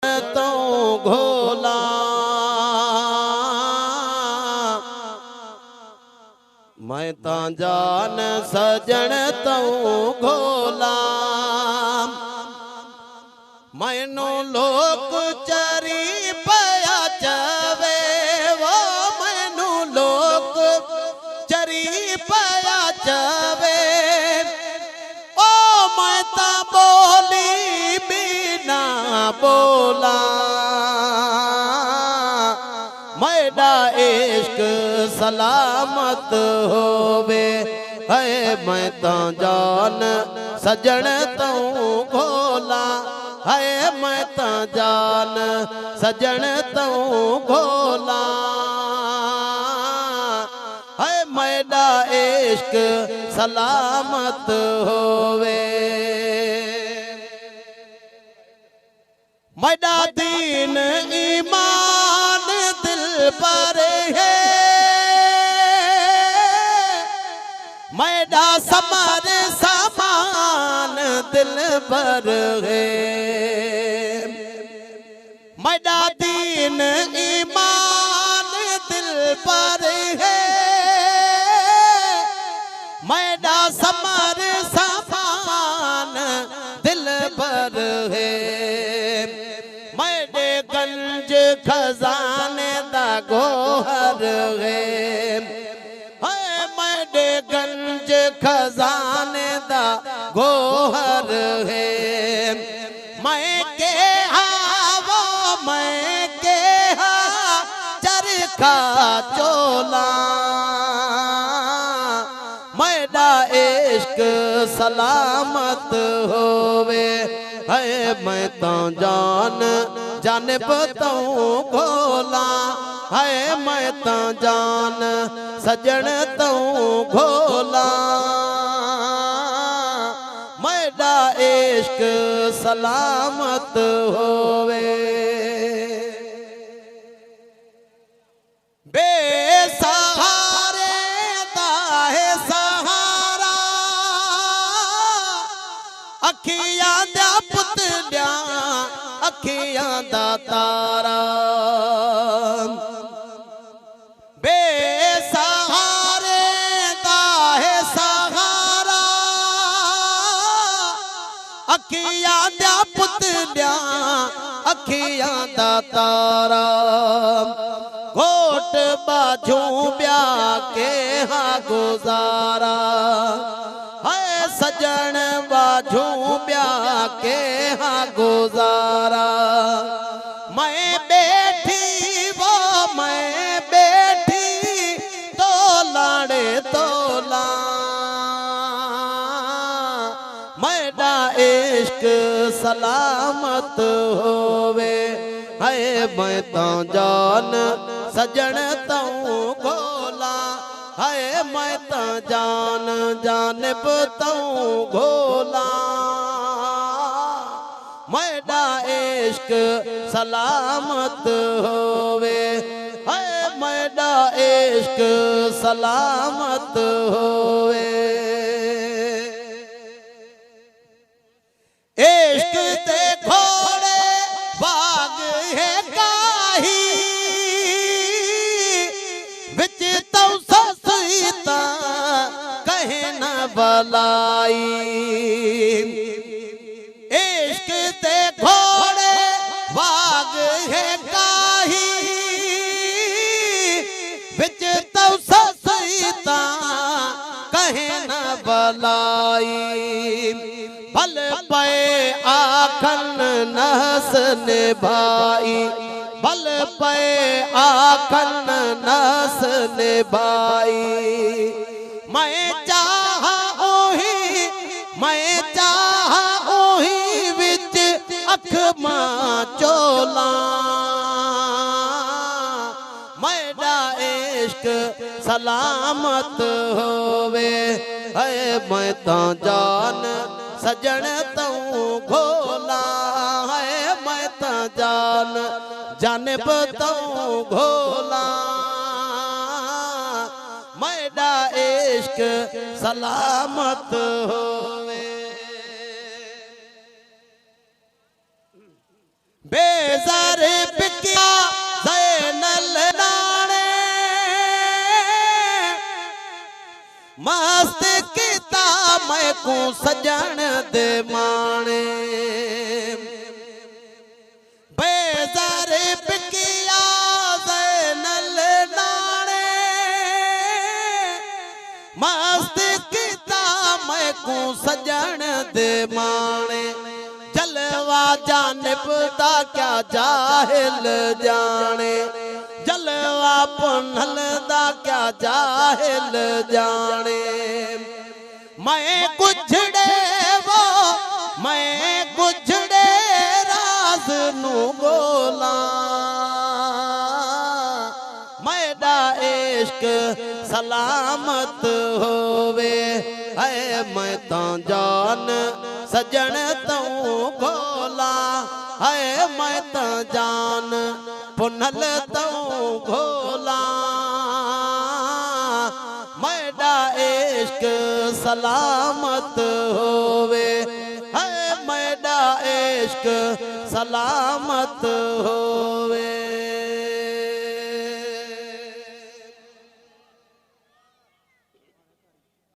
तो घोला मैं ता जान सजन तो घोला मैनू लोक चरी पया चवे वो मैनू लोक चरी पया चवे ओ मैं ता बोली बिना बोला मैडा इश्क सलामत होवे है मैं ता जान सजन तो घोला है मैं ता जान सजन तो घोला है मैडा इश्क सलामत होवे मैडा दीन ईमान दिल पर है मैडा समर समान दिल पर है मैडा दीन ईमान दिल पर है मैडा समर समान दिल पर है मैडे गंज खजाने दा गोहर है मैडे गंज खजाने दा गोहर है मैं के वो मैं के चरखा चोला मैडा इश्क सलामत होवे है मैं ता जान जानब तो घोला है मैं ता जान सजन तो घोला मैडा इश्क सलामत होवे बेसहारे दा है सहारा अखियां दा पुतलिया अखियां दा तारा बेसहारे दा है सहारा अखियां दा पुतलिया अखियां दा तारा घोट बाजू ब्या के हा गुजारा है सजन बाजू ब्या के हा गुजारा मैं बैठी वो मैं बैठी तो लाड़े तोला मैडा इश्क सलामत होवे है मैं ता जान सजन तो घोला है मैं ता जान जानब तो घोला मैडा इश्क सलामत होवे है मैडा इश्क सलामत होवे इश्क ते घोड़े बाग है काही विच तो ससीता कहे न बलाई इश्क ते घोड़े बाग है काही विच तो ससीता कहे न बलाई भल पे आखन नहस निभाई भल पे आखन नहस निभाई मैं चाह ओही विच अख मां चोला मैडा इश्क सलामत होवे है मैं ता जान सजन तो घोला है मैं ता जान जानब तो घोला मैडा इश्क सलामत होवे बेज़र बिकिया ज़ैनल नाणे मस्त किता मैं को सजण दे माणे बेज़र बिकिया ज़ैनल नाणे मस्त किता मैं को सजण दे माणे जलवा जानिब दा क्या जाहिल जाने जलवा पुनल दा क्या जाहिल जाने मैं गुजड़े वो मैं गुजड़े राज नू गोला मैडा इश्क सलामत होवे है मैं तो जान सजन तू घोला है मैं तो जान पुनल तू घोला मैडा इश्क सलामत होवे है मैडा इश्क सलामत होवे।